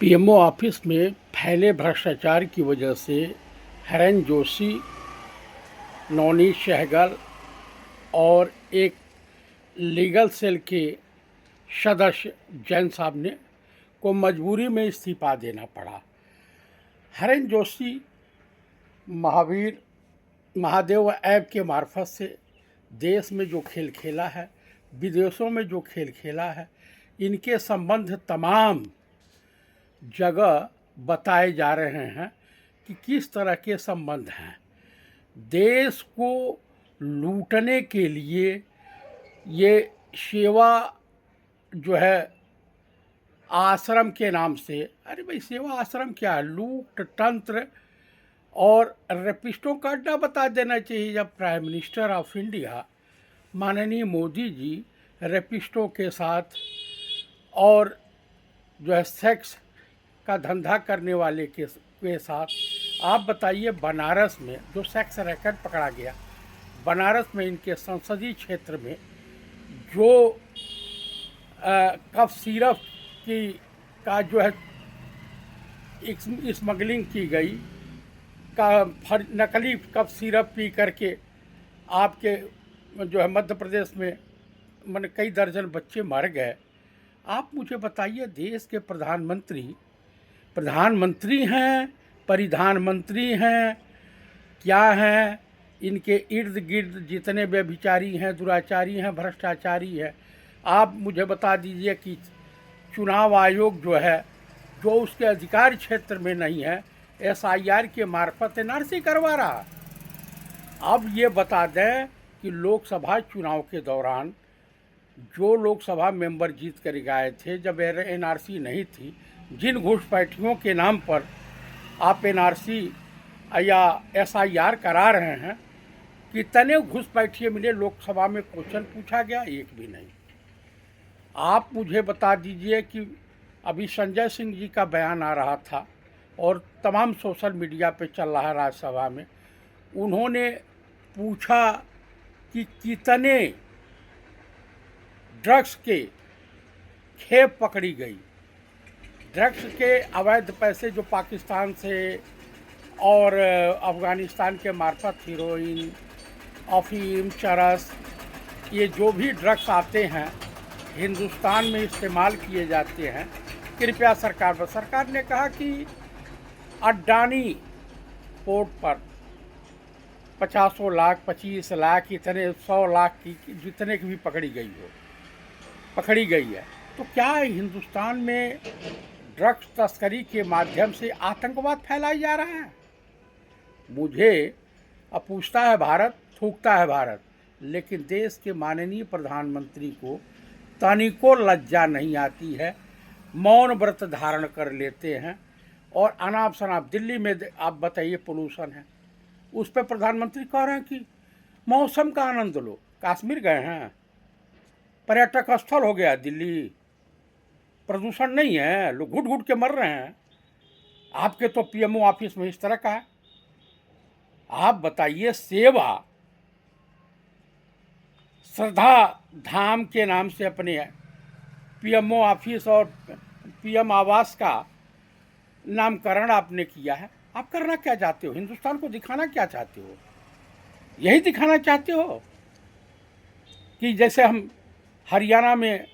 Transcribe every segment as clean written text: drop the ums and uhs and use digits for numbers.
PMO office में फैले भ्रष्टाचार की वजह से हरेन जोशी, नवनीत सहगल और एक लीगल सेल के सदस्य जैन साहब ने को मजबूरी में इस्तीफा देना पड़ा। हरेन जोशी महावीर महादेव ऐप के मार्फत से देश में जो खेल खेला है, विदेशों में जो खेल खेला है, इनके संबंध तमाम जगह बताए जा रहे हैं कि किस तरह के संबंध हैं। देश को लूटने के लिए ये सेवा जो है आश्रम के नाम से, अरे भाई सेवा आश्रम क्या है, लूट तंत्र और रेपिस्टों का अड्डा बता देना चाहिए। जब प्राइम मिनिस्टर ऑफ इंडिया माननीय मोदी जी रेपिस्टों के साथ और जो है सेक्स का धंधा करने वाले के साथ, आप बताइए बनारस में जो सेक्स रैकेट पकड़ा गया, बनारस में इनके संसदीय क्षेत्र में जो कफ सिरप का जो है स्मगलिंग की गई, का नकली कफ सिरप पी करके आपके जो है मध्य प्रदेश में मैंने कई दर्जन बच्चे मर गए। आप मुझे बताइए, देश के प्रधानमंत्री हैं, परिधान मंत्री हैं, क्या हैं, इनके इर्द गिर्द जितने व्यभिचारी हैं, दुराचारी हैं, भ्रष्टाचारी हैं, आप मुझे बता दीजिए कि चुनाव आयोग जो है, जो उसके अधिकार क्षेत्र में नहीं है, एसआईआर के मार्फत एनआरसी करवा रहा। अब ये बता दें कि लोकसभा चुनाव के दौरान जो लोकसभा मेंबर जीत कर गए थे, जब एनआरसी नहीं थी, जिन घुसपैठियों के नाम पर आप एनआरसी या एसआईआर करा रहे हैं, कितने घुसपैठिए मिले? लोकसभा में क्वेश्चन पूछा गया, एक भी नहीं। आप मुझे बता दीजिए कि अभी संजय सिंह जी का बयान आ रहा था और तमाम सोशल मीडिया पे चल रहा है राज्यसभा में, उन्होंने पूछा कि कितने ड्रग्स के खेप पकड़ी गई। ड्रग्स के अवैध पैसे जो पाकिस्तान से और अफ़गानिस्तान के मार्फत हीरोइन, अफीम, चरस, ये जो भी ड्रग्स आते हैं हिंदुस्तान में इस्तेमाल किए जाते हैं, कृपया सरकार ने कहा कि अडानी पोर्ट पर 50 लाख, 25 लाख, इतने 100 लाख की जितने की भी पकड़ी गई है। तो क्या हिंदुस्तान में ड्रग्स तस्करी के माध्यम से आतंकवाद फैलाई जा रहा है? मुझे अब पूछता है भारत, थूकता है भारत, लेकिन देश के माननीय प्रधानमंत्री को तनिको लज्जा नहीं आती है, मौन व्रत धारण कर लेते हैं और अनाप शनाप। दिल्ली में आप बताइए पोल्यूशन है, उस पर प्रधानमंत्री कह रहे हैं कि मौसम का आनंद लो। कश्मीर गए हैं, पर्यटक स्थल हो गया दिल्ली, प्रदूषण नहीं है, लोग घुट घुट के मर रहे हैं। आपके तो पीएमओ ऑफिस में इस तरह का है। आप बताइए, सेवा श्रद्धा धाम के नाम से अपने पीएमओ ऑफिस और पीएम आवास का नामकरण आपने किया है। आप करना क्या चाहते हो? हिंदुस्तान को दिखाना क्या चाहते हो? यही दिखाना चाहते हो कि जैसे हम हरियाणा में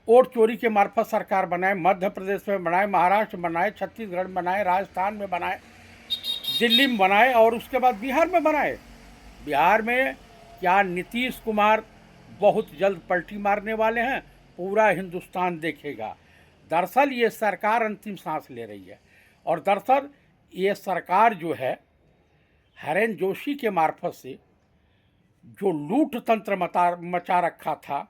वोट चोरी के मार्फत सरकार बनाए, मध्य प्रदेश में बनाए, महाराष्ट्र में बनाए, छत्तीसगढ़ में बनाए, राजस्थान में बनाए, दिल्ली में बनाए और उसके बाद बिहार में बनाए। बिहार में क्या नीतीश कुमार बहुत जल्द पलटी मारने वाले हैं, पूरा हिंदुस्तान देखेगा। दरअसल ये सरकार अंतिम सांस ले रही है और दरअसल ये सरकार जो है हरेन जोशी के मार्फत से जो लूट तंत्र मचा रखा था,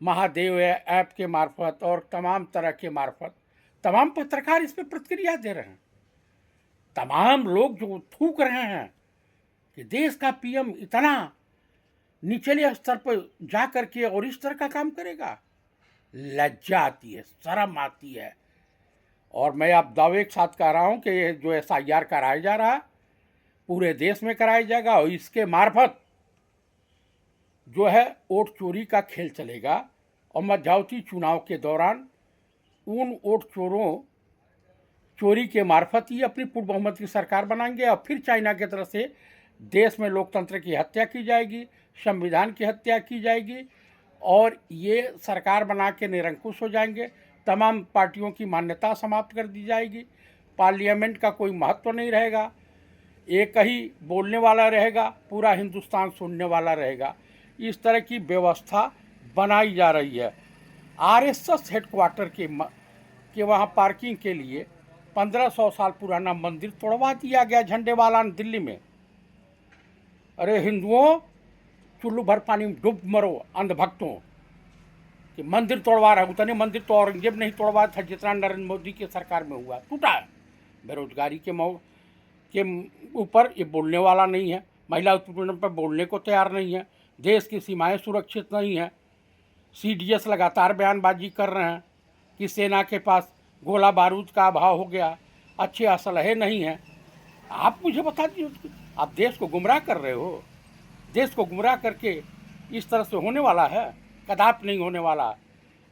महादेव ऐप के मार्फत और तमाम तरह के मार्फत, तमाम पत्रकार इस पर प्रतिक्रिया दे रहे हैं। तमाम लोग जो थूक रहे हैं कि देश का पीएम इतना निचले स्तर पर जा करके और इस तरह का काम करेगा। लज्जा आती है, शर्म आती है। और मैं आप दावे के साथ कह रहा हूँ कि ये जो एसआईआर कराया जा रहा है पूरे देश में कराया जाएगा और इसके मार्फत जो है वोट चोरी का खेल चलेगा और मध्यावधि चुनाव के दौरान उन वोट चोरों चोरी के मार्फत ही अपनी पूर्ण बहुमत की सरकार बनाएंगे और फिर चाइना की तरफ से देश में लोकतंत्र की हत्या की जाएगी, संविधान की हत्या की जाएगी और ये सरकार बना के निरंकुश हो जाएंगे। तमाम पार्टियों की मान्यता समाप्त कर दी जाएगी, पार्लियामेंट का कोई महत्व नहीं रहेगा, एक ही बोलने वाला रहेगा, पूरा हिंदुस्तान सुनने वाला रहेगा। इस तरह की व्यवस्था बनाई जा रही है। आरएसएस हेडक्वार्टर के वहाँ पार्किंग के लिए 1500 साल पुराना मंदिर तोड़वा दिया गया झंडेवाला दिल्ली में। अरे हिंदुओं, चुल्लू भर पानी में डूब मरो अंधभक्तों कि मंदिर तोड़वा रहा है। उतने मंदिर तो औरंगजेब नहीं तोड़वाया था जितना नरेंद्र मोदी की सरकार में हुआ, टूटा है। बेरोजगारी के ऊपर ये बोलने वाला नहीं है, महिला उत्पीड़न पर बोलने को तैयार नहीं है, देश की सीमाएं सुरक्षित नहीं है। सीडीएस लगातार बयानबाजी कर रहे हैं कि सेना के पास गोला बारूद का अभाव हो गया, अच्छे असलहे नहीं हैं। आप मुझे बता दीजिए, आप देश को गुमराह कर रहे हो। देश को गुमराह करके इस तरह से होने वाला है? कदापि नहीं होने वाला।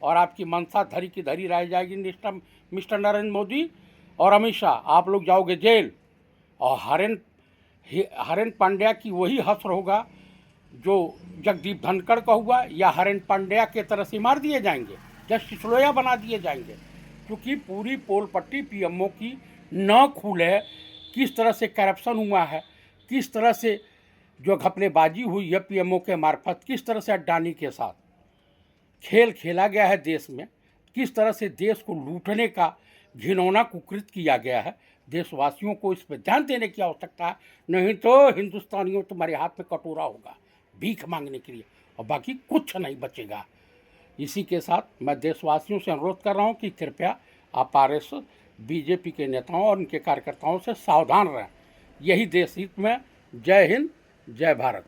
और आपकी मंशा धरी की धरी रह जाएगी मिस्टर नरेंद्र मोदी और अमित शाह। आप लोग जाओगे जेल और हरेन पांड्या की वही हश्र होगा जो जगदीप धनखड़ का हुआ, या हरेन पांड्या के तरह से मार दिए जाएंगे, जस्टिस लोया बना दिए जाएंगे। क्योंकि पूरी पोल पट्टी पीएमओ की न खुले, किस तरह से करप्शन हुआ है, किस तरह से जो घपलेबाजी हुई है पीएमओ के मार्फत, किस तरह से अड्डानी के साथ खेल खेला गया है देश में, किस तरह से देश को लूटने का घिनौना कुकृत किया गया है। देशवासियों को इस पर ध्यान देने की आवश्यकता है, नहीं तो हिंदुस्तानियों तुम्हारे हाथ में कटोरा होगा भीख मांगने के लिए और बाकी कुछ नहीं बचेगा। इसी के साथ मैं देशवासियों से अनुरोध कर रहा हूं कि कृपया आप आरएसएस, बीजेपी के नेताओं और उनके कार्यकर्ताओं से सावधान रहें। यही देश हित में। जय हिंद, जय भारत।